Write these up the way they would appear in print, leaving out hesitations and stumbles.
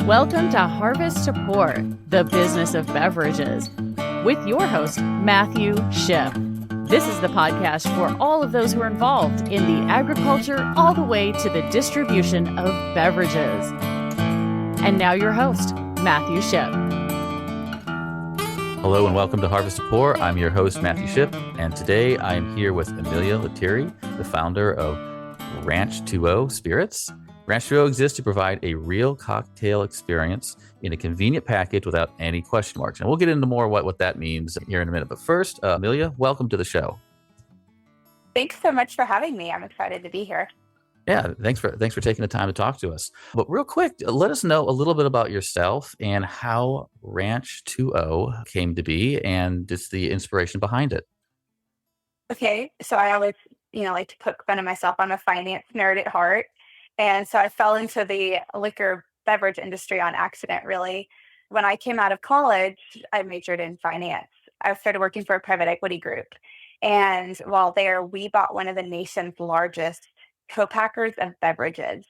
Welcome to Harvest to Pour, the business of beverages, with your host, Matthew Shipp. This is the podcast for all of those who are involved in the agriculture all the way to the distribution of beverages. And now your host, Matthew Shipp. Hello and welcome to Harvest to Pour. I'm your host, Matthew Shipp, and today I am here with Amelia Lattieri, the founder of Ranch2O Spirits. Ranch2O exists to provide a real cocktail experience in a convenient package without any question marks. And we'll get into more what that means here in a minute. But first, Amelia, welcome to the show. Thanks so much for having me. I'm excited to be here. Yeah, thanks for taking the time to talk to us. But real quick, let us know a little bit about yourself and how Ranch2O came to be and just the inspiration behind it. Okay, so I always, like to poke fun of myself. I'm a finance nerd at heart. And so I fell into the liquor beverage industry on accident, really. When I came out of college, I majored in finance. I started working for a private equity group. And while there, we bought one of the nation's largest co-packers of beverages.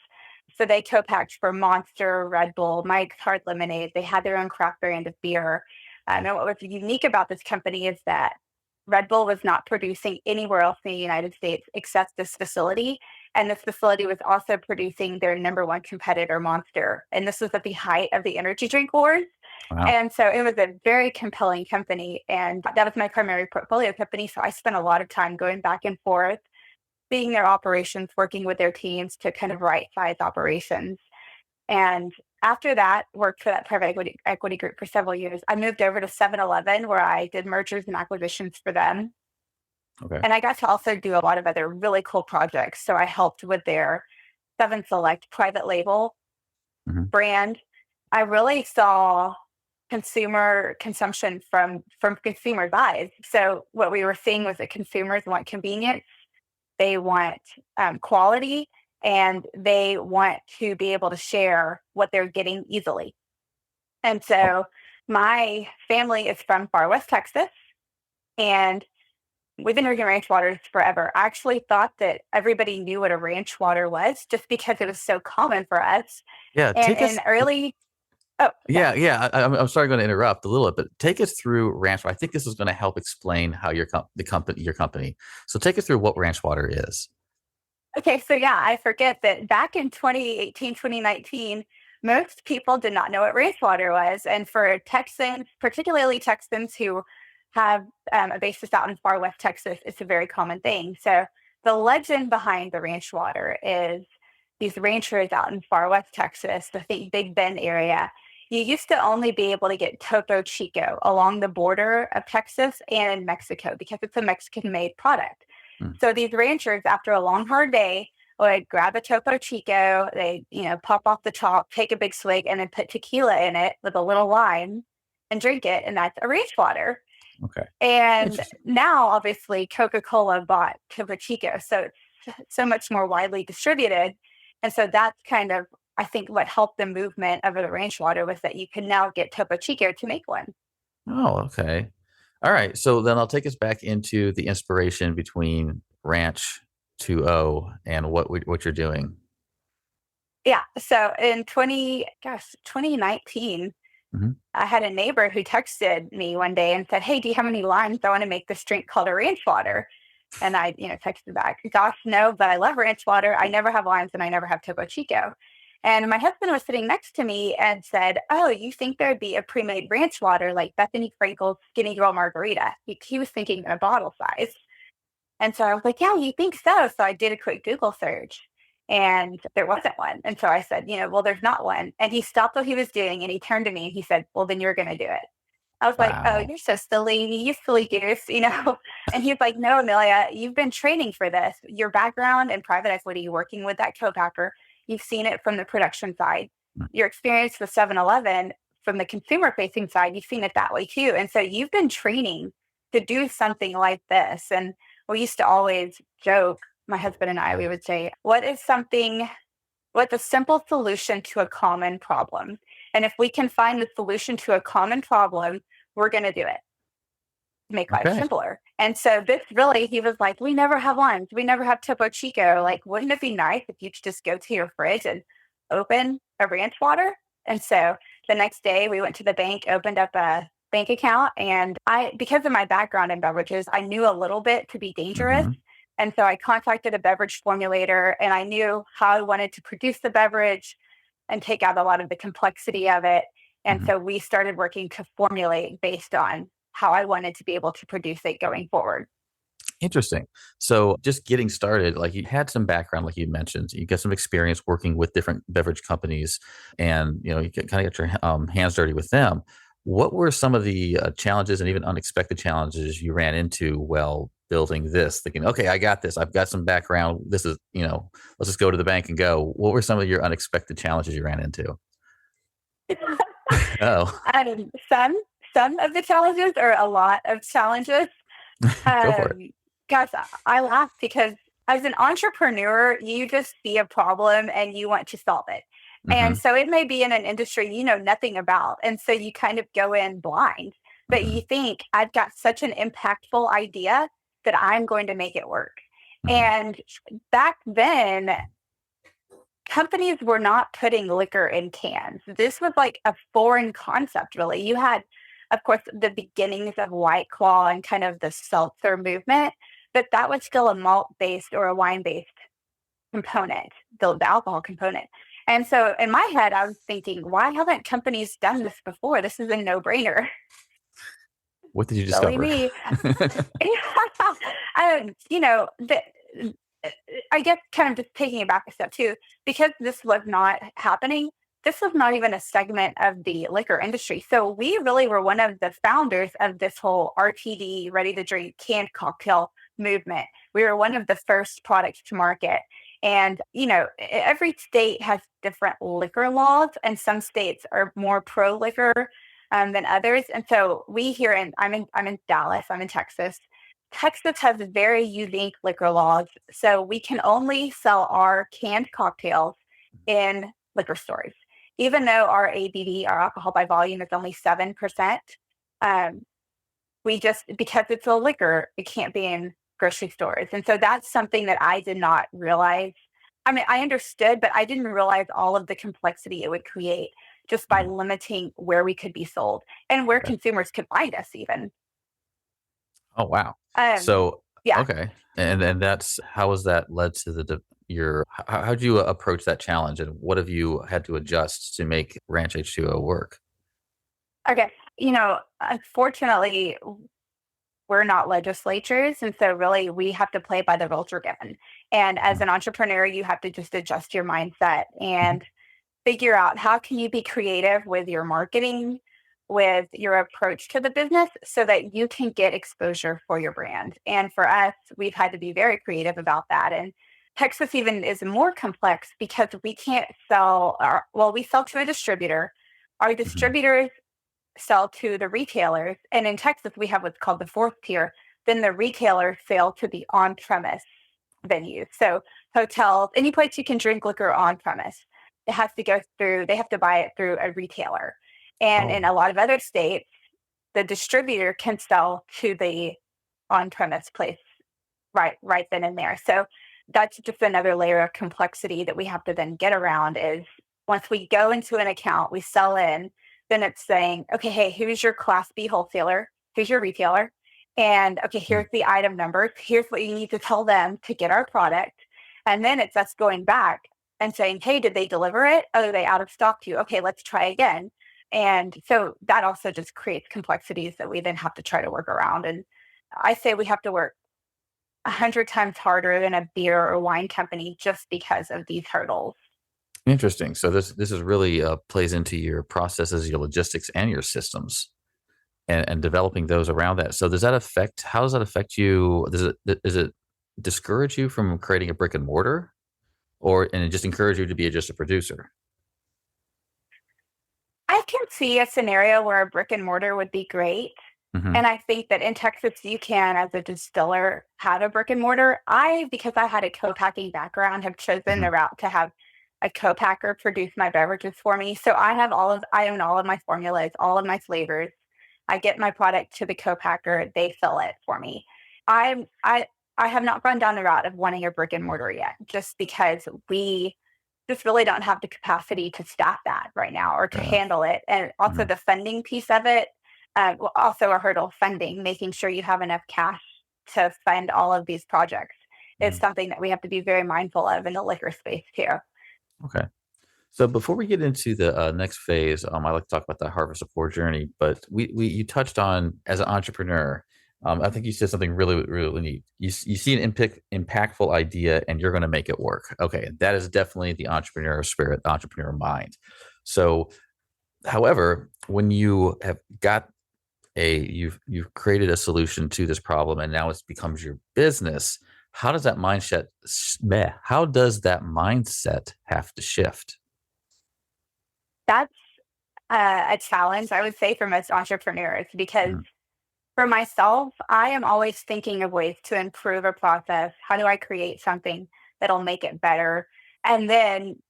So they co-packed for Monster, Red Bull, Mike's Hard Lemonade. They had their own craft brand of beer. And what was unique about this company is that Red Bull was not producing anywhere else in the United States except this facility. And this facility was also producing their number one competitor, Monster. And this was at the height of the energy drink wars. Wow. And so it was a very compelling company. And that was my primary portfolio company. So I spent a lot of time going back and forth, seeing their operations, working with their teams to kind of right-size operations. And after that, worked for that private equity group for several years. I moved over to 7-Eleven, where I did mergers and acquisitions for them. Okay. And I got to also do a lot of other really cool projects. So I helped with their 7 Select private label brand. I really saw consumer consumption from consumers' eyes. So what we were seeing was that consumers want convenience, they want quality, and they want to be able to share what they're getting easily. And so my family is from far west Texas, and we've been drinking ranch waters forever. I actually thought that everybody knew what a ranch water was just because it was so common for us. Yeah, I'm sorry, going to interrupt a little bit, but take us through ranch water. I think this is going to help explain how your company. So take us through what ranch water is. Okay, so yeah, I forget that back in 2018, 2019, most people did not know what ranch water was. And for Texans, particularly Texans who have a basis out in far west Texas, it's a very common thing. So the legend behind the ranch water is these ranchers out in far west Texas, the Big Bend area. You used to only be able to get Topo Chico along the border of Texas and Mexico because it's a Mexican-made product. So these ranchers, after a long, hard day, would grab a Topo Chico, they, pop off the top, take a big swig, and then put tequila in it with a little lime and drink it. And that's a ranch water. Okay. And now, obviously, Coca-Cola bought Topo Chico. So it's so much more widely distributed. And so that's kind of, I think, what helped the movement of the ranch water was that you can now get Topo Chico to make one. Oh, okay. All right. So then I'll take us back into the inspiration between Ranch2O and what you're doing. Yeah. So in 2019, I had a neighbor who texted me one day and said, "Hey, do you have any limes? I want to make this drink called a ranch water." And I, texted back, "Gosh, no, but I love ranch water. I never have limes and I never have Topo Chico." And my husband was sitting next to me and said, "Oh, you think there'd be a pre-made ranch water like Bethany Frankel's Skinny Girl Margarita?" He was thinking in a bottle size. And so I was like, "Yeah, you think so?" So I did a quick Google search and there wasn't one. And so I said, well, there's not one. And he stopped what he was doing and he turned to me and he said, "Well, then you're going to do it." I was like, "Oh, you're so silly. You silly goose," And he was like, "No, Amelia, you've been training for this. Your background in private equity, working with that co-packer, you've seen it from the production side. Your experience with 7-Eleven from the consumer-facing side, you've seen it that way too. And so you've been training to do something like this." And we used to always joke, my husband and I, we would say, what's a simple solution to a common problem? And if we can find the solution to a common problem, we're going to do it. Make life simpler. And so this really, he was like, "We never have limes. We never have Topo Chico. Like, wouldn't it be nice if you could just go to your fridge and open a ranch water And so the next day we went to the bank, opened up a bank account, and because of my background in beverages, I knew a little bit to be dangerous. Mm-hmm. And so I contacted a beverage formulator, and I knew how I wanted to produce the beverage and take out a lot of the complexity of it. And Mm-hmm. so we started working to formulate based on how I wanted to be able to produce it going forward. Interesting. So just getting started, like you had some background, like you mentioned, you got some experience working with different beverage companies and, you kind of get your hands dirty with them. What were some of the challenges and even unexpected challenges you ran into while building this, thinking, okay, I got this. I've got some background. This is, let's just go to the bank and go. What were some of your unexpected challenges you ran into? Oh, Some of the challenges, or a lot of challenges. go for it. Um, Gosh, I laugh because as an entrepreneur, you just see a problem and you want to solve it. And Hmm. so it may be in an industry you know nothing about. And so you kind of go in blind, but you Hmm. think, I've got such an impactful idea that I'm going to make it work. Hmm. And back then, companies were not putting liquor in cans. This was like a foreign concept, really. You had, of course, the beginnings of White Claw and kind of the seltzer movement, but that was still a malt based or a wine based component, the alcohol component. And so in my head, I was thinking, why haven't companies done this before? This is a no brainer. What did you Silly discover? me. You know, I guess kind of just taking it back a step too, because this was not happening. This was not even a segment of the liquor industry. So we really were one of the founders of this whole RTD, ready to drink canned cocktail movement. We were one of the first products to market. And, every state has different liquor laws, and some states are more pro liquor than others. And so I'm in Dallas, I'm in Texas. Texas has very unique liquor laws, so we can only sell our canned cocktails in liquor stores. Even though our ABV, our alcohol by volume, is only 7%, um, we just, because it's a liquor, it can't be in grocery stores. And so that's something that I did not realize. I mean, I understood, but I didn't realize all of the complexity it would create just by Mhm. limiting where we could be sold and where Right. consumers could find us even. Oh, wow. Um, So, yeah. okay. And that's how has that led to how'd you approach that challenge and what have you had to adjust to make Ranch H2O work? Okay. Unfortunately, we're not legislatures. And so, really, we have to play by the rules we're given. And as Mhm. an entrepreneur, you have to just adjust your mindset Mhm. and figure out how can you be creative with your marketing, with your approach to the business so that you can get exposure for your brand. And for us, we've had to be very creative about that. And Texas even is more complex because we can't we sell to a distributor. Our Mhm. distributors sell to the retailers. And in Texas, we have what's called the fourth tier. Then the retailers sell to the on premise venues. So hotels, any place you can drink liquor on premise, they have to buy it through a retailer. And in Oh, a lot of other states, the distributor can sell to the on premise place right then and there. So that's just another layer of complexity that we have to then get around is once we go into an account, we sell in, then it's saying, okay, hey, who's your class B wholesaler? Who's your retailer? And okay, mm, here's the item number. Here's what you need to tell them to get our product. And then it's us going back and saying, hey, did they deliver it? Oh, are they out of stock to you? Okay, let's try again. And so that also just creates complexities that we then have to try to work around. And I say we have to work 100 times harder than a beer or wine company just because of these hurdles. interesting. So this is really plays into your processes, your logistics, and your systems, and developing those around that. So how does that affect you? Does it discourage you from creating a brick and mortar, and it just encourage you to be just a producer? I can see a scenario where a brick and mortar would be great. Hmm. And I think that in Texas, you can, as a distiller, have a brick and mortar. Because I had a co-packing background, have chosen Hmm. the route to have a co-packer produce my beverages for me. So I own all of my formulas, all of my flavors. I get my product to the co-packer, they fill it for me. I'm I I have not gone down the route of wanting a brick and mortar yet, just because we just really don't have the capacity to staff that right now or to Yeah. handle it. And also Mhm. the funding piece of it, also a hurdle, funding, making sure you have enough cash to fund all of these projects. It's Mhm. something that we have to be very mindful of in the liquor space too. Okay. So before we get into the next phase, I like to talk about the harvest support journey. But we you touched on as an entrepreneur. I think you said something really neat. You see an impactful idea and you're going to make it work. Okay, that is definitely the entrepreneur spirit, the entrepreneur mind. So, however, when you have got you've created a solution to this problem and now it becomes your business, how does that how does that mindset have to shift? That's a challenge, I would say, for most entrepreneurs because Mhm. for myself, I am always thinking of ways to improve a process. How do I create something that'll make it better? And then,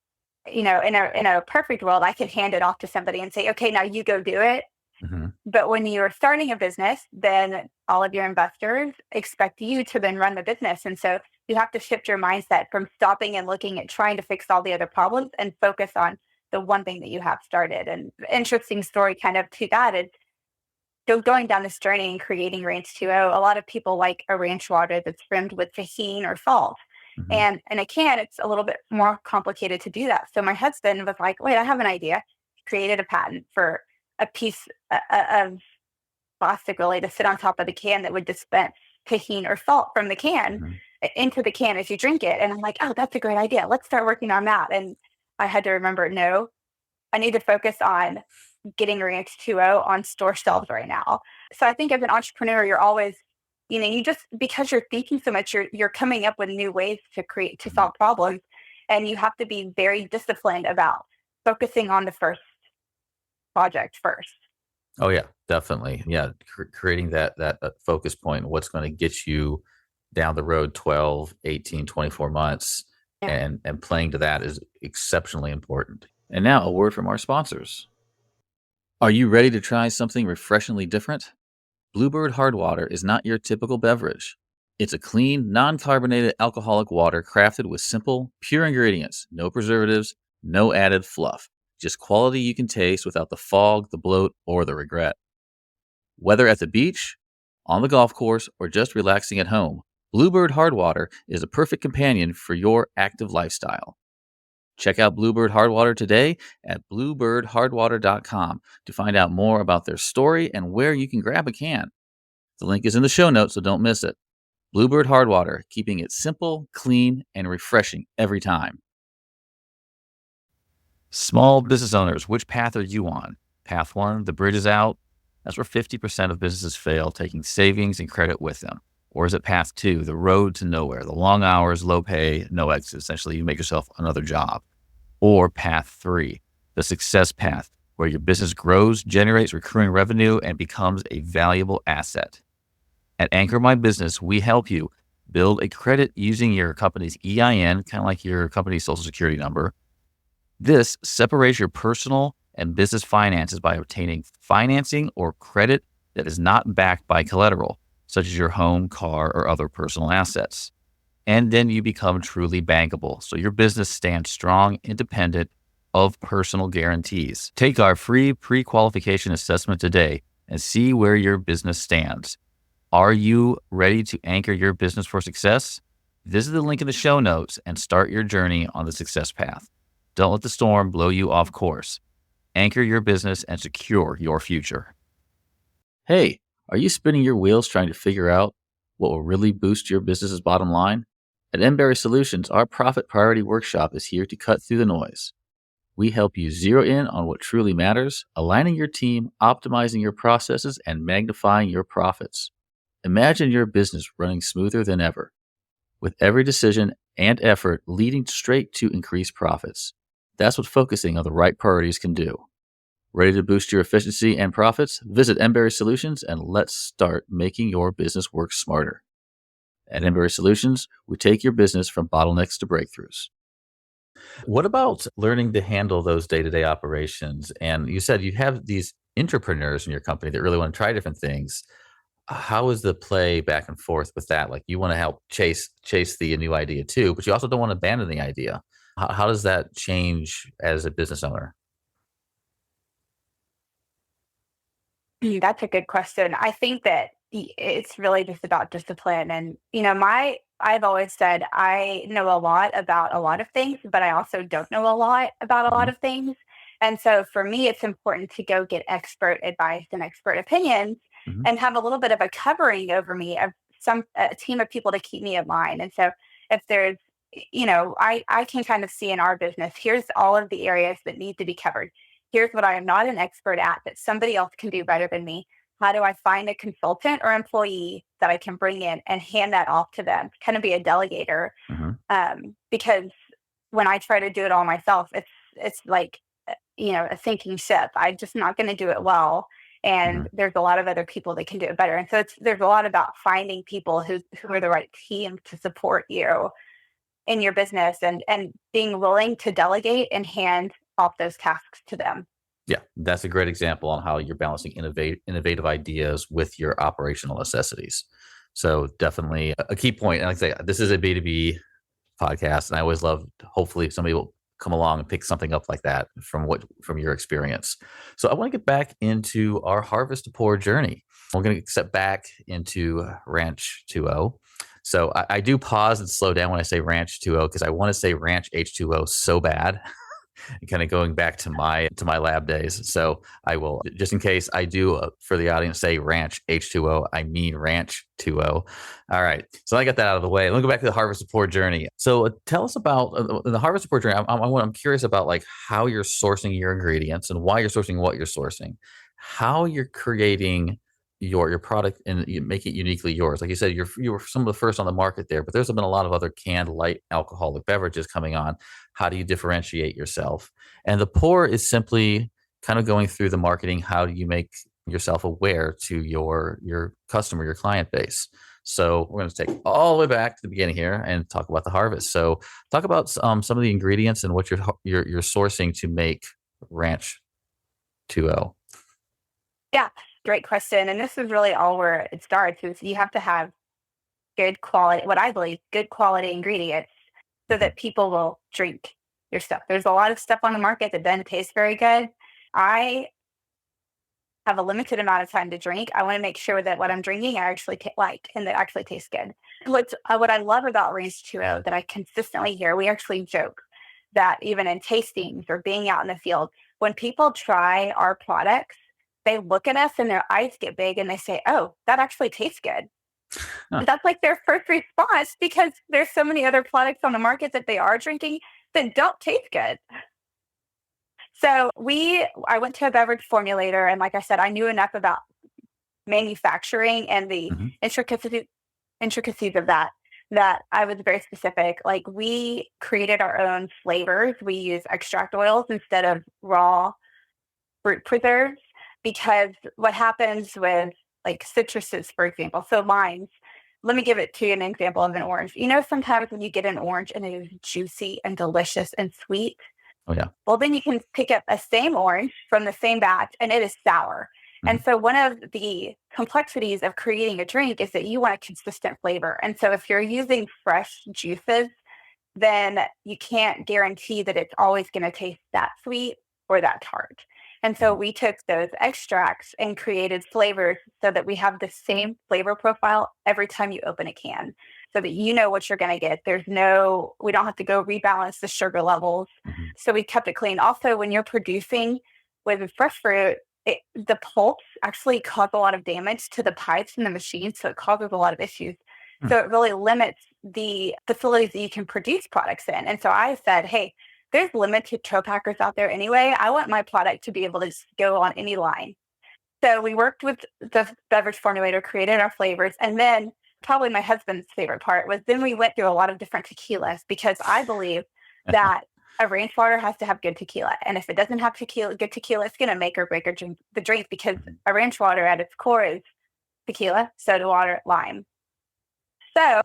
in a perfect world, I could hand it off to somebody and say, okay, now you go do it. Mhm. But when you're starting a business, then all of your investors expect you to then run the business. And so you have to shift your mindset from stopping and looking at trying to fix all the other problems and focus on the one thing that you have started. And interesting story kind of to that is going down this journey and creating Ranch2O, a lot of people like a ranch water that's brimmed with tahini or salt. Mhm. And in a can, it's a little bit more complicated to do that. So my husband was like, wait, I have an idea. He created a patent for a piece of plastic really to sit on top of the can that would dispense tahini or salt from the can Mhm. into the can as you drink it. And I'm like, oh, that's a great idea. Let's start working on that. And I had to remember, no, I need to focus on getting Ranch2O on store shelves right now. So I think as an entrepreneur, you're always, you just because you're thinking so much, you're coming up with new ways to Mhm. solve problems, and you have to be very disciplined about focusing on the first project first. Oh yeah, definitely. Yeah, creating that focus point, what's going to get you down the road 12, 18, 24 months Yeah. and playing to that is exceptionally important. And now a word from our sponsors. Are you ready to try something refreshingly different? Bluebird Hard Water is not your typical beverage. It's a clean, non-carbonated alcoholic water crafted with simple, pure ingredients, no preservatives, no added fluff, just quality you can taste without the fog, the bloat, or the regret. Whether at the beach, on the golf course, or just relaxing at home, Bluebird Hard Water is a perfect companion for your active lifestyle. Check out Bluebird Hard Water today at bluebirdhardwater.com to find out more about their story and where you can grab a can. The link is in the show notes, so don't miss it. Bluebird Hard Water, keeping it simple, clean, and refreshing every time. Small business owners, which path are you on? Path one, the bridge is out. That's where 50% of businesses fail, taking savings and credit with them. Or is it path two, the road to nowhere, the long hours, low pay, no exit? Essentially, you make yourself another job. Or path three, the success path, where your business grows, generates recurring revenue, and becomes a valuable asset. At Anchor My Business, we help you build a credit using your company's EIN, kind of like your company's social security number. This separates your personal and business finances by obtaining financing or credit that is not backed by collateral, such as your home, car, or other personal assets. And then you become truly bankable, so your business stands strong, independent of personal guarantees. Take our free pre-qualification assessment today and see where your business stands. Are you ready to anchor your business for success? Visit the link in the show notes and start your journey on the success path. Don't let the storm blow you off course. Anchor your business and secure your future. Hey, are you spinning your wheels trying to figure out what will really boost your business's bottom line? At Emberry Solutions, our Profit Priority Workshop is here to cut through the noise. We help you zero in on what truly matters, aligning your team, optimizing your processes, and magnifying your profits. Imagine your business running smoother than ever, with every decision and effort leading straight to increased profits. That's what focusing on the right priorities can do. Ready to boost your efficiency and profits? Visit Emberry Solutions and let's start making your business work smarter. At Emberry Solutions, we take your business from bottlenecks to breakthroughs. What about learning to handle those day-to-day operations? And you said you have these entrepreneurs in your company that really want to try different things. How is the play back and forth with that? Like you want to help chase the new idea too, but you also don't want to abandon the idea. How does that change as a business owner? That's a good question. I think that it's really just about discipline. And, I've always said I know a lot about a lot of things, but I also don't know a lot about a lot Mhm. of things. And so for me, it's important to go get expert advice and expert opinions Mhm. and have a little bit of a covering over me of a team of people to keep me in line. And so if there's, I can kind of see in our business, here's all of the areas that need to be covered. Here's what I am not an expert at that somebody else can do better than me. How do I find a consultant or employee that I can bring in and hand that off to them? Kind of be a delegator, Mhm. because when I try to do it all myself, it's like a sinking ship. I'm just not going to do it well. And Mhm. there's a lot of other people that can do it better. And so there's a lot about finding people who are the right team to support you in your business, and being willing to delegate and hand off those tasks to them. Yeah, that's a great example on how you're balancing innovative ideas with your operational necessities. So definitely a key point. And like I say, this is a B2B podcast, and I always love, hopefully somebody will come along and pick something up like that from your experience. So I want to get back into our harvest to pour journey. We're going to step back into Ranch2O. So I do pause and slow down when I say Ranch2O because I want to say Ranch H2O so bad. Kind of going back to my lab days. So I will, just in case I do, for the audience, say Ranch H2O, I mean Ranch2O. All right. So I got that out of the way. Let me go back to the harvest to pour journey. So tell us about the harvest to pour journey. I'm curious about like how you're sourcing your ingredients and why you're sourcing what you're sourcing, how you're creating your product and you make it uniquely yours. Like you said, you were some of the first on the market there, but there's been a lot of other canned light alcoholic beverages coming on. How do you differentiate yourself? And the pour is simply kind of going through the marketing. How do you make yourself aware to your customer, your client base? So we're going to take all the way back to the beginning here and talk about the harvest. So talk about some of the ingredients and what you're sourcing to make Ranch 2O. Yeah, great question. And this is really all where it starts is you have to have good quality, what I believe, good quality ingredients so Mhm. that people will drink your stuff. There's a lot of stuff on the market that doesn't taste very good. I have a limited amount of time to drink. I want to make sure that what I'm drinking I actually like and that actually tastes good. What I love about Range 2O that I consistently hear, we actually joke that even in tastings or being out in the field, when people try our products, they look at us and their eyes get big and they say, "Oh, that actually tastes good." Huh. That's like their first response because there's so many other products on the market that they are drinking that don't taste good. So I went to a beverage formulator, and like I said, I knew enough about manufacturing and the Mhm. intricacies of that I was very specific. Like we created our own flavors. We use extract oils instead of raw fruit preserves because what happens with like citruses, for example, so limes. Let me give it to you an example of an orange. Sometimes when you get an orange and it is juicy and delicious and sweet, Oh yeah. well, then you can pick up a same orange from the same batch and it is sour. Mhm. And so one of the complexities of creating a drink is that you want a consistent flavor. And so if you're using fresh juices, then you can't guarantee that it's always going to taste that sweet or that tart. And so Mhm. we took those extracts and created flavors so that we have the same flavor profile every time you open a can so that you know what you're going to get. We don't have to go rebalance the sugar levels. Mhm. So we kept it clean. Also, when you're producing with fresh fruit, the pulps actually cause a lot of damage to the pipes in the machine. So it causes a lot of issues. Hmm. So it really limits the facilities that you can produce products in. And so I said, hey, there's limited co-packers out there anyway. I want my product to be able to just go on any line. So we worked with the beverage formulator, created our flavors, and then probably my husband's favorite part was then we went through a lot of different tequilas because I believe that a rainwater has to have good tequila. And if it doesn't have good tequila, it's going to make or break the drink because Mhm. a rainwater at its core is tequila, soda water, lime. So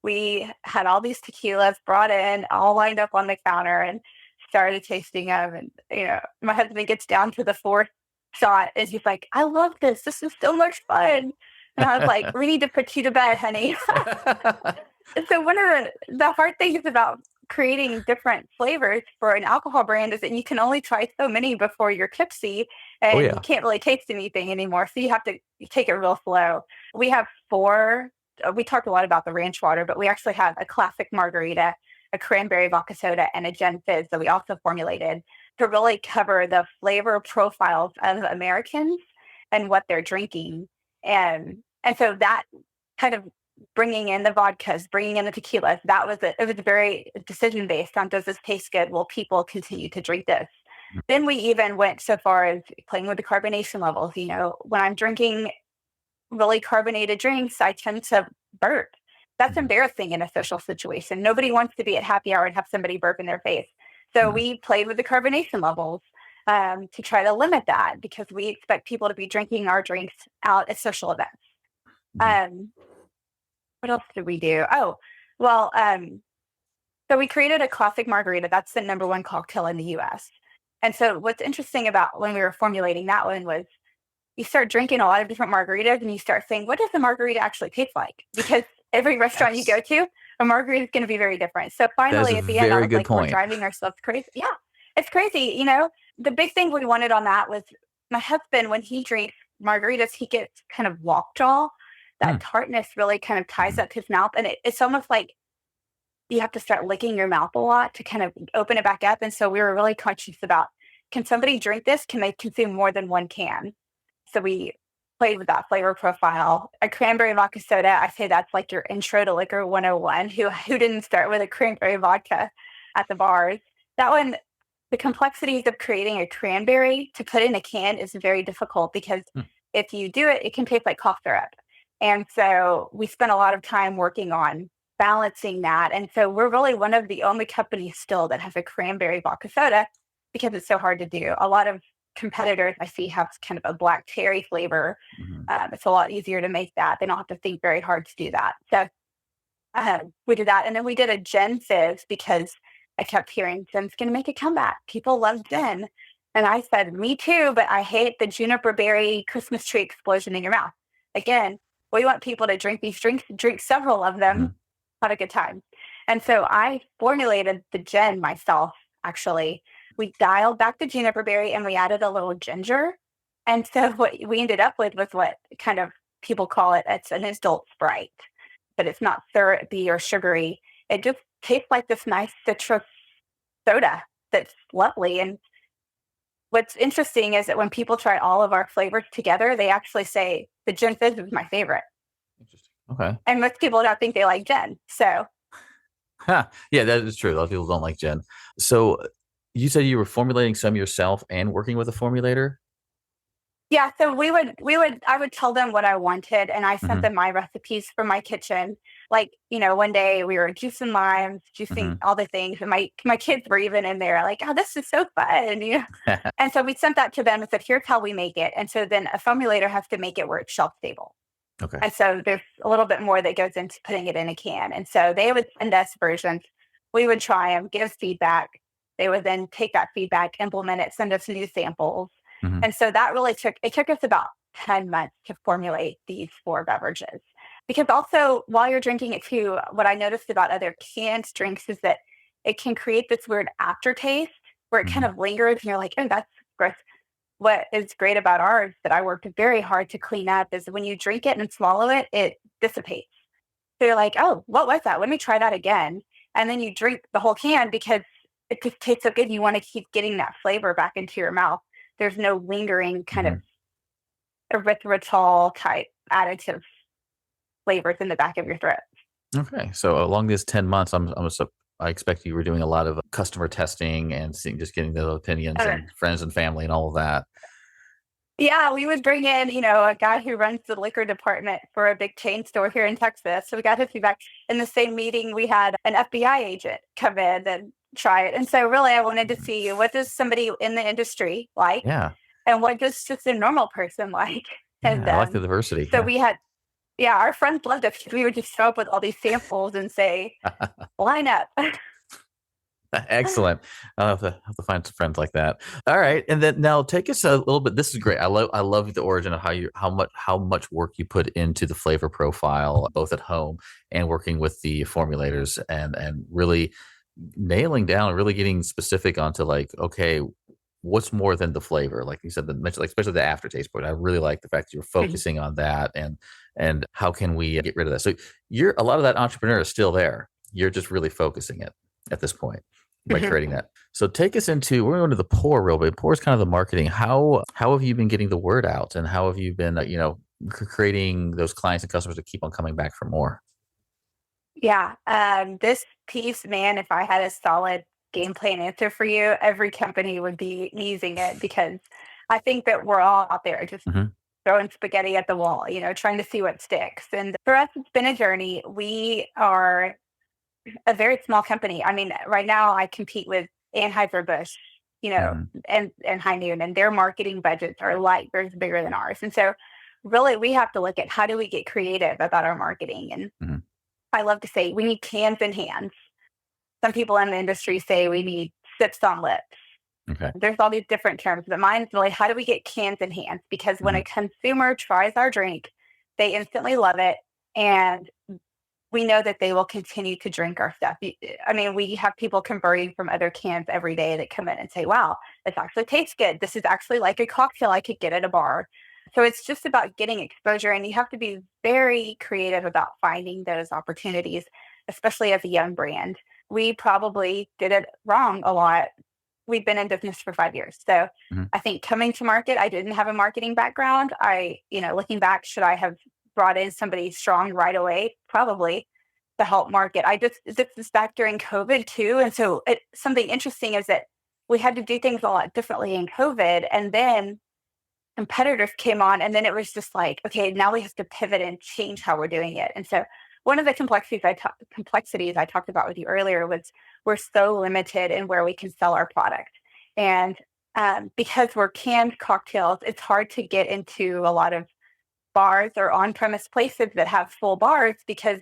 we had all these tequilas brought in, all lined up on the counter and started tasting them. And, my husband gets down to the fourth shot and he's like, I love this. This is so much fun. And I was like, we need to put you to bed, honey. And so one of the hard things about creating different flavors for an alcohol brand is that you can only try so many before you're tipsy, Oh and you yeah. can't really taste anything anymore. So you have to take it real slow. We have four. We talked a lot about the ranch water, but we actually have a classic margarita, a cranberry vodka soda, and a gin fizz that we also formulated to really cover the flavor profiles of Americans and what they're drinking. And so that kind of bringing in the vodkas, bringing in the tequilas, it was very decision based on, does this taste good? Will people continue to drink this? Then we even went so far as playing with the carbonation levels. When I'm drinking really carbonated drinks, I tend to burp. That's embarrassing in a social situation. Nobody wants to be at happy hour and have somebody burp in their face. So we played with the carbonation levels to try to limit that, because we expect people to be drinking our drinks out at social events. What else did we do? Oh, well, so we created a classic margarita. That's the number one cocktail in the US. And so what's interesting about when we were formulating that one was you start drinking a lot of different margaritas and you start saying, what does the margarita actually taste like? Because every restaurant you go to, a margarita is going to be very different. So finally, at the end, I was like, we're driving ourselves crazy. Yeah, it's crazy. The big thing we wanted on that was my husband, when he drinks margaritas, he gets kind of lockjaw. That tartness really kind of ties up his mouth. And it's almost like you have to start licking your mouth a lot to kind of open it back up. And so we were really conscious about, can somebody drink this? Can they consume more than one can? So we played with that flavor profile. A cranberry vodka soda, I say that's like your intro to liquor 101. Who didn't start with a cranberry vodka at the bars? That one, the complexities of creating a cranberry to put in a can is very difficult, because if you do it, it can taste like cough syrup. And so we spent a lot of time working on balancing that. And so we're really one of the only companies still that has a cranberry vodka soda, because it's so hard to do. A lot of competitors I see have kind of a black cherry flavor. It's a lot easier to make that. They don't have to think very hard to do that. So we did that. And then we did a gin fizz, because I kept hearing gin's going to make a comeback. People love gin. And I said, me too, but I hate the juniper berry Christmas tree explosion in your mouth. Again, we want people to drink these drinks, drink several of them, have a good time. And so I formulated the gin myself, actually. We dialed back the juniper berry and we added a little ginger. And so what we ended up with was what kind of people call it's an adult Sprite, but it's not syrupy or sugary. It just tastes like this nice citrus soda that's lovely. And what's interesting is that when people try all of our flavors together, they actually say the gin fizz is my favorite. Interesting. Okay. And most people don't think they like gin. So. Yeah, that is true. A lot of people don't like gin. So you said you were formulating some yourself and working with a formulator? Yeah, so I would tell them what I wanted, and I sent them my recipes from my kitchen. Like, one day we were juicing limes, juicing all the things, and my kids were even in there like, oh, this is so fun. And so we sent that to them and said, here's how we make it. And so then a formulator has to make it where it's shelf stable. Okay. And so there's a little bit more that goes into putting it in a can. And so they would send us versions. We would try them, give feedback. They would then take that feedback, implement it, send us new samples. And so that really took us about 10 months to formulate these 4 beverages. Because also, while you're drinking it too, what I noticed about other canned drinks is that it can create this weird aftertaste where it kind of lingers and you're like, oh, that's gross. What is great about ours that I worked very hard to clean up is when you drink it and swallow it, it dissipates. So you're like, oh, what was that? Let me try that again. And then you drink the whole can because it just tastes so good. You want to keep getting that flavor back into your mouth. There's no lingering kind of erythritol type additive flavors in the back of your throat. Okay. So along these 10 months, I expect you were doing a lot of customer testing and just getting the opinions and friends and family and all of that. Yeah, we would bring in, a guy who runs the liquor department for a big chain store here in Texas. So we got his feedback. In the same meeting, we had an FBI agent come in and try it. And so really I wanted to see, what does somebody in the industry like? Yeah. And what does just a normal person like? And I like the diversity. So we had, our friends loved it because we would just show up with all these samples and say, line up. Excellent. I'll have to find some friends like that. All right. And then now take us a little bit. This is great. I love the origin of how much work you put into the flavor profile, both at home and working with the formulators, and really nailing down, really getting specific onto like, okay, what's more than the flavor? Like you said, like especially the aftertaste part. I really like the fact that you're focusing on that, and how can we get rid of that? So a lot of that entrepreneur is still there. You're just really focusing it at this point by creating that. So take us into, we're going to the pour real bit. Pour is kind of the marketing. How have you been getting the word out, and how have you been, creating those clients and customers to keep on coming back for more? Yeah. This piece, man, if I had a solid game plan answer for you, every company would be using it, because I think that we're all out there just throwing spaghetti at the wall, trying to see what sticks. And for us, it's been a journey. We are a very small company. I mean, right now I compete with Anheuser-Busch, and High Noon, and their marketing budgets are light years bigger than ours. And so really we have to look at how do we get creative about our marketing. And I love to say we need cans in hands. Some people in the industry say we need sips on lips. Okay. There's all these different terms, but mine is really, how do we get cans in hands? Because when a consumer tries our drink, they instantly love it. And we know that they will continue to drink our stuff. I mean, we have people converting from other cans every day that come in and say, wow, this actually tastes good. This is actually like a cocktail I could get at a bar. So it's just about getting exposure, and you have to be very creative about finding those opportunities, especially as a young brand. We probably did it wrong a lot. We've been in business for 5 years. So I think coming to market, I didn't have a marketing background. Looking back, should I have brought in somebody strong right away? Probably, to help market. This is back during COVID too. And so something interesting is that we had to do things a lot differently in COVID. And then competitors came on, and then it was just like, okay, now we have to pivot and change how we're doing it. And so one of the complexities I talked about with you earlier was we're so limited in where we can sell our product. And because we're canned cocktails, it's hard to get into a lot of bars or on-premise places that have full bars, because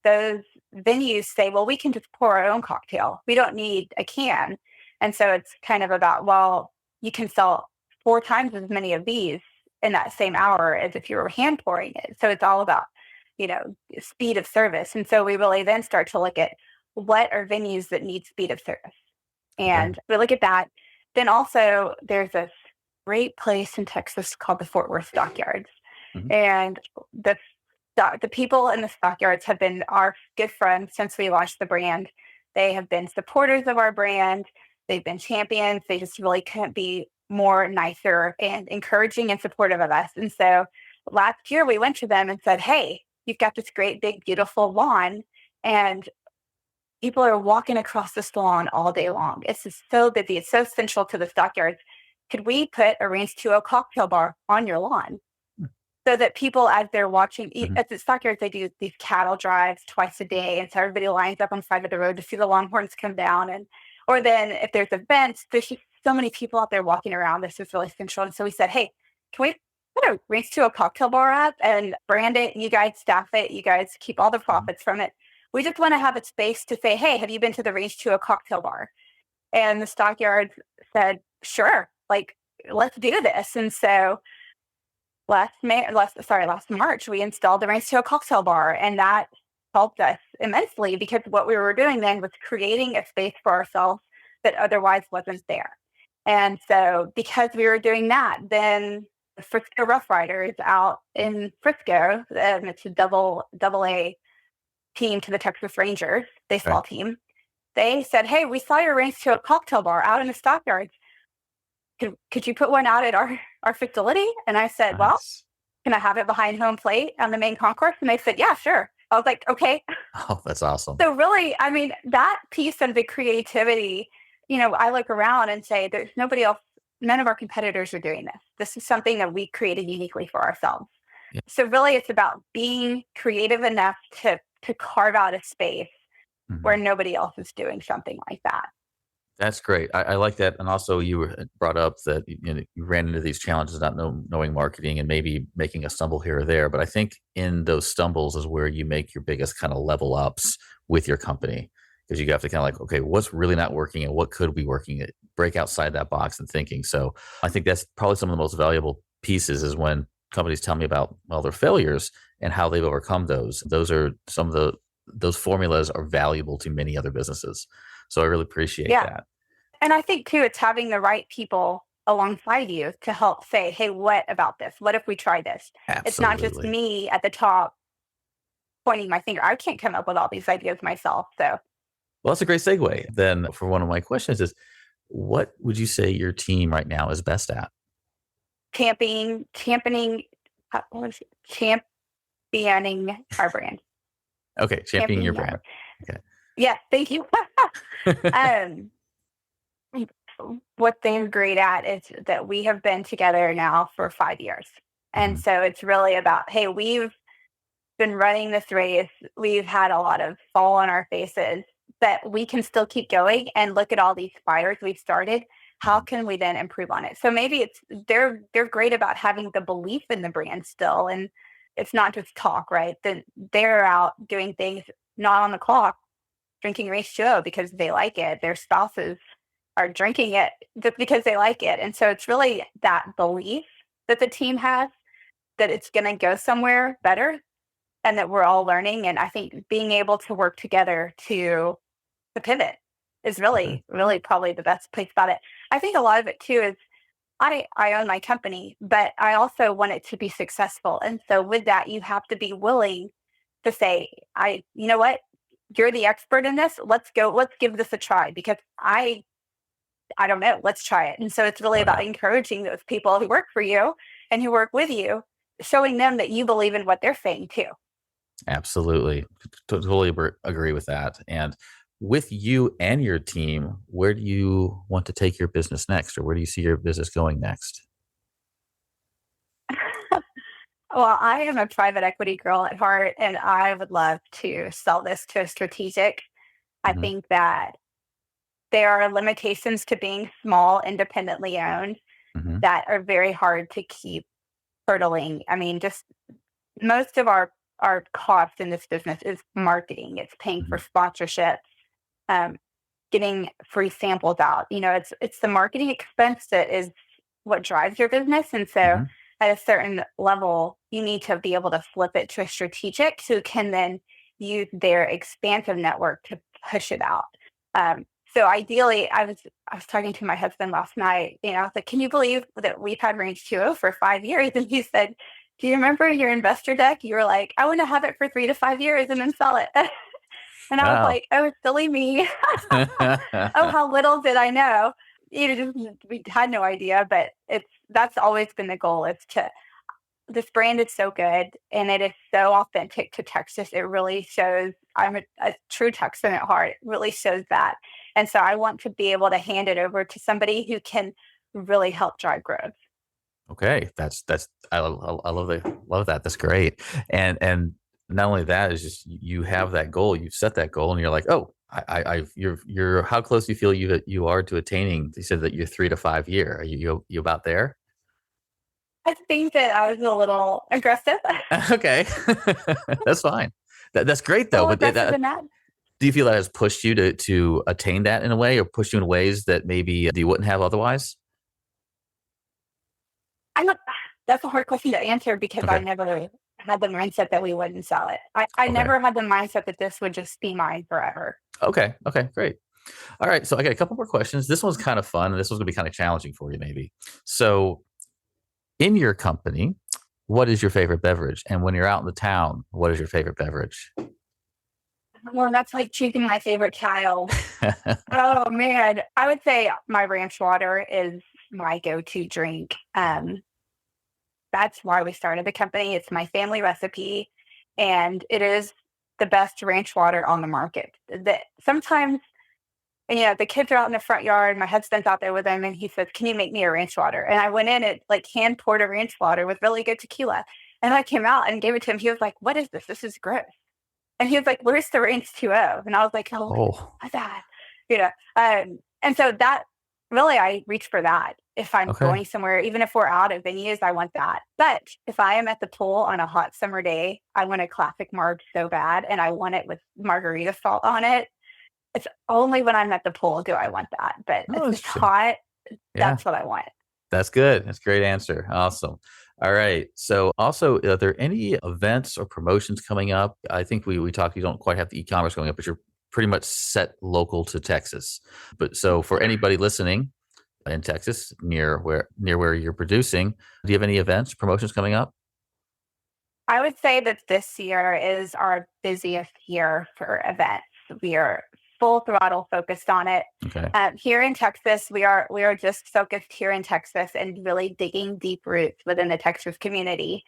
those venues say, well, we can just pour our own cocktail. We don't need a can. And so it's kind of about, well, you can sell 4 times as many of these in that same hour as if you were hand pouring it. So it's all about, speed of service. And so we really then start to look at what are venues that need speed of service. And we look at that. Then also there's this great place in Texas called the Fort Worth Stockyards. And the people in the Stockyards have been our good friends since we launched the brand. They have been supporters of our brand. They've been champions. They just really couldn't be more nicer and encouraging and supportive of us. And so last year we went to them and said, hey, you've got this great, big, beautiful lawn, and people are walking across this lawn all day long. It's just so busy. It's so central to the Stockyards. Could we put a Ranch2O cocktail bar on your lawn? So that people, as they're watching, at the Stockyards, they do these cattle drives twice a day. And so everybody lines up on the side of the road to see the longhorns come down. Or then if there's events, there's just so many people out there walking around. This is really central. And so we said, hey, can we put a Ranch2O cocktail bar up and brand it? You guys staff it. You guys keep all the profits from it. We just want to have a space to say, hey, have you been to the Ranch2O cocktail bar? And the Stockyards said, sure, let's do this. And so last March, we installed the Ranch2O cocktail bar, and that helped us immensely, because what we were doing then was creating a space for ourselves that otherwise wasn't there. And so because we were doing that, then the Frisco Rough Riders out in Frisco, it's a double A team to the Texas Rangers baseball team. They said, hey, we saw your Ranch2O cocktail bar out in the Stockyards. Could you put one out at our facility? And I said, well, can I have it behind home plate on the main concourse? And they said, yeah, sure. I was like, okay. Oh, that's awesome. So really, I mean, that piece of the creativity, I look around and say, there's nobody else, none of our competitors are doing this. This is something that we created uniquely for ourselves. Yeah. So really, it's about being creative enough to carve out a space where nobody else is doing something like that. That's great. I like that. And also you brought up that you ran into these challenges, not knowing marketing and maybe making a stumble here or there. But I think in those stumbles is where you make your biggest kind of level ups with your company, because you have to kind of like, okay, what's really not working and what could be working? Break outside that box and thinking. So I think that's probably some of the most valuable pieces is when companies tell me about, their failures and how they've overcome those. Those are some of those formulas are valuable to many other businesses. So I really appreciate Yeah. that. And I think too, it's having the right people alongside you to help say, hey, what about this? What if we try this? It's not just Absolutely. me at the top pointing my finger. I can't come up with all these ideas myself. So Well, that's a great segue. Then for one of my questions is, what would you say your team right now is best at? championing, what was it? Championing our brand. Okay, championing your Championing our brand. brand. Okay. Yeah, thank you. um, what they're great at is that we have been together now for 5 years. And Mhm. so it's really about, hey, we've been running this race. We've had a lot of fall on our faces, but we can still keep going and look at all these fires we've started. How Mhm. can we then improve on it? So maybe it's they're great about having the belief in the brand still, and it's not just talk, right? Then they're out doing things not on the clock, drinking Ranch2O because they like it. Their spouses are drinking it just because they like it, and so it's really that belief that the team has that it's going to go somewhere better and that we're all learning. And I think being able to work together to pivot is Okay. really, really probably the best place about it. I think a lot of it too is I own my company, but I also want it to be successful. And so with that, you have to be willing to say, you know what, you're the expert in this. Let's go, let's give this a try because I don't know, let's try it. And so it's really Oh, about yeah. encouraging those people who work for you and who work with you, showing them that you believe in what they're saying too. Absolutely. Totally agree with that. And with you and your team, where do you want to take your business next, or where do you see your business going next? Well, I am a private equity girl at heart, and I would love to sell this to a strategic. I Hmm. think that there are limitations to being small, independently owned Hmm. that are very hard to keep hurdling. I mean, just most of our cost in this business is marketing. It's paying for Hmm. sponsorships, um, getting free samples out. You know, it's the marketing expense that is what drives your business. And so Hmm. at a certain level, you need to be able to flip it to a strategic who can then use their expansive network to push it out. Um, so ideally, I was talking to my husband last night. You know, I was like, "Can you believe that we've had Ranch2O for 5 years?" And he said, "Do you remember your investor deck? You were like, I want to have it for 3 to 5 years and then sell it." And I was Wow. like, "Oh, silly me." Oh, how little did I know. You know, we had no idea, but that's always been the goal. It's to this brand is so good and it is so authentic to Texas. It really shows I'm a true Texan at heart. It really shows that. And so I want to be able to hand it over to somebody who can really help drive growth. Okay, that's I love that. That's great. And not only that is just you have that goal, you've set that goal, and you're like, oh, you're how close do you feel you are to attaining? You said that you're 3 to 5 year. Are you about there? I think that I was a little aggressive, a Okay, that's fine. That's great though. little But aggressive in that. do you feel that has pushed you to attain that in a way, or pushed you in ways that maybe you wouldn't have otherwise? I'm not, that's a hard question to answer because I Okay. never had the mindset that we wouldn't sell it. I Okay. never had the mindset that this would just be mine forever. Okay. Okay. Great. All right. So I got a couple more questions. This one's kind of fun, and this one's gonna be kind of challenging for you, maybe. So, in your company, what is your favorite beverage? And when you're out in the town, what is your favorite beverage? Well, that's like choosing my favorite child. Oh man, I would say my ranch water is my go-to drink. That's why we started the company. It's my family recipe, and it is the best ranch water on the market. That sometimes, the kids are out in the front yard. My husband's out there with them, and he says, "Can you make me a ranch water?" And I went in and like hand poured a ranch water with really good tequila, and I came out and gave it to him. He was like, "What is this? This is gross." And he was like, "Where's the Ranch2O?" And I was like, "Oh, Oh, what's that?" You know, and so that really, I reach for that. If I'm okay. going somewhere, even if we're out of venues, I want that. But if I am at the pool on a hot summer day, I want a classic marg so bad, and I want it with margarita salt on it. It's only when I'm at the pool do I want that. But Oh, if it's interesting. hot, Yeah, that's what I want. that's good. That's a great answer. Awesome. All right. So, also, are there any events or promotions coming up? I think we talked. You don't quite have the e-commerce going up, but you're pretty much set local to Texas. But so for anybody listening in Texas near where you're producing, do you have any events, promotions coming up? I would say that this year is our busiest year for events. We are full throttle focused on it. Okay. Here in Texas, we are just focused here in Texas and really digging deep roots within the Texas community.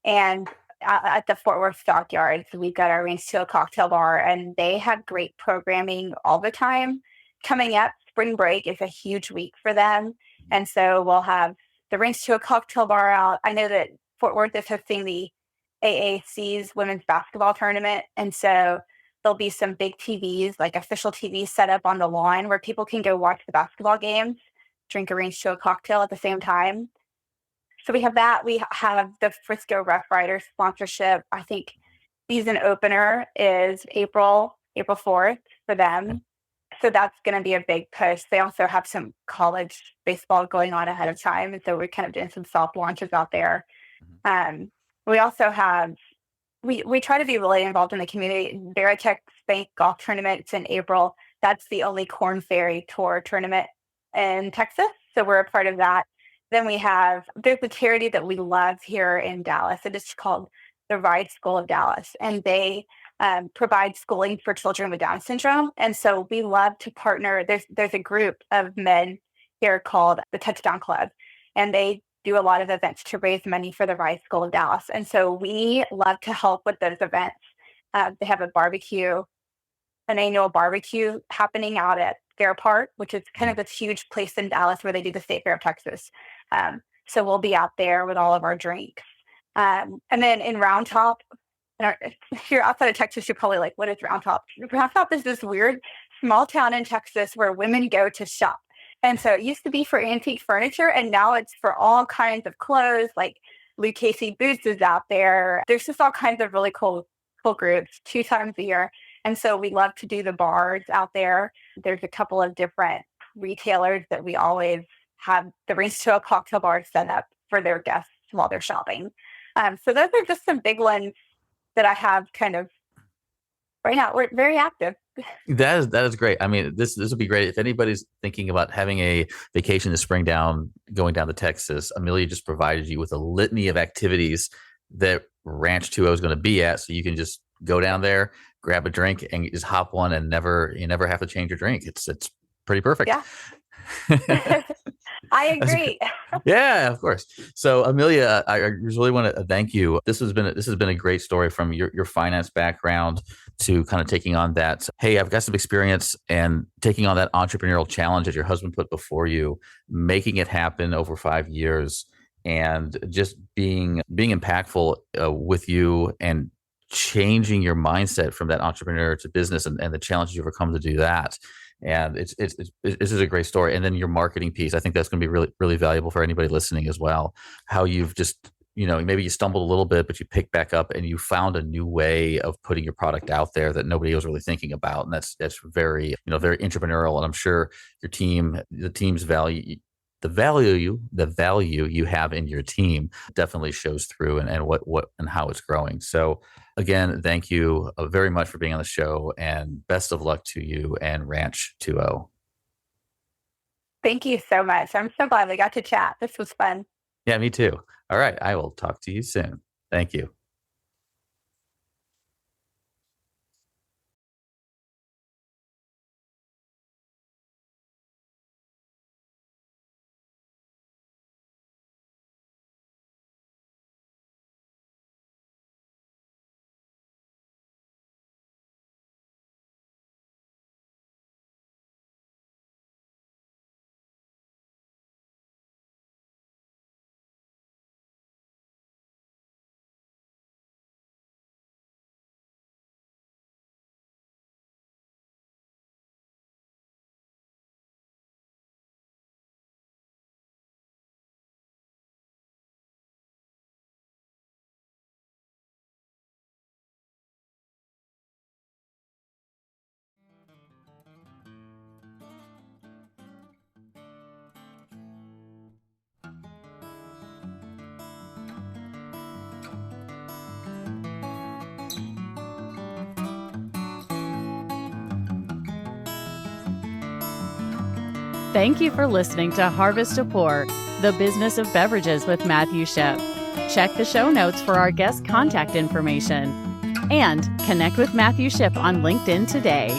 And at the Fort Worth Stockyards, we've got our Ranch2O cocktail bar, and they have great programming all the time. Coming up, spring break is a huge week for them, and so we'll have the Ranch2O cocktail bar out. I know that Fort Worth is hosting the AAC's women's basketball tournament. And so there'll be some big TVs, like official TVs set up on the lawn where people can go watch the basketball games, drink a Ranch2O cocktail at the same time. So we have that. We have the Frisco Rough Riders sponsorship. I think season opener is April 4th for them. So that's going to be a big push. They also have some college baseball going on ahead of time. And so we're kind of doing some soft launches out there. We also have, we try to be really involved in the community. Veritech Bank Golf Tournament, it's in April. That's the only Corn Ferry Tour tournament in Texas. So we're a part of that. Then there's a charity that we love here in Dallas. It is called the Ride School of Dallas. And they provide schooling for children with Down syndrome. And so we love to partner. There's a group of men here called the Touchdown Club. And they do a lot of events to raise money for the Ride School of Dallas. And so we love to help with those events. They have an annual barbecue happening out at Fair Park, which is kind of this huge place in Dallas where they do the State Fair of Texas. So we'll be out there with all of our drinks. And then in Round Top, if you're outside of Texas, you're probably like, what is Round Top? Round Top is this weird small town in Texas where women go to shop. And so it used to be for antique furniture, and now it's for all kinds of clothes, like Luke Casey Boots is out there. There's just all kinds of really cool groups 2 times a year. And so we love to do the bars out there. There's a couple of different retailers that we always have the Ranch2O cocktail bar set up for their guests while they're shopping. So those are just some big ones that I have kind of right now. We're very active. That is great. I mean, this would be great if anybody's thinking about having a vacation this spring going down to Texas. Amelia just provided you with a litany of activities that Ranch2O is going to be at, so you can just go down there, grab a drink, and just hop one, and you never have to change your drink. It's pretty perfect. Yeah. I agree. Yeah, of course. So Amelia, I really want to thank you. This has been a great story from your finance background to kind of taking on that. Hey, I've got some experience and taking on that entrepreneurial challenge that your husband put before you, making it happen over 5 years, and just being impactful with you and changing your mindset from that entrepreneur to business and the challenges you overcome to do that. And this is a great story. And then your marketing piece, I think that's going to be really, really valuable for anybody listening as well. How you've just, maybe you stumbled a little bit, but you picked back up and you found a new way of putting your product out there that nobody was really thinking about. And that's very, very entrepreneurial. And I'm sure the team's value, the value you have in your team definitely shows through and what and how it's growing. So again, thank you very much for being on the show, and best of luck to you and Ranch2O. Thank you so much. I'm so glad we got to chat. This was fun. Yeah, me too. All right. I will talk to you soon. Thank you. Thank you for listening to Harvest to Pour, the business of beverages with Matthew Shipp. Check the show notes for our guest contact information and connect with Matthew Shipp on LinkedIn today.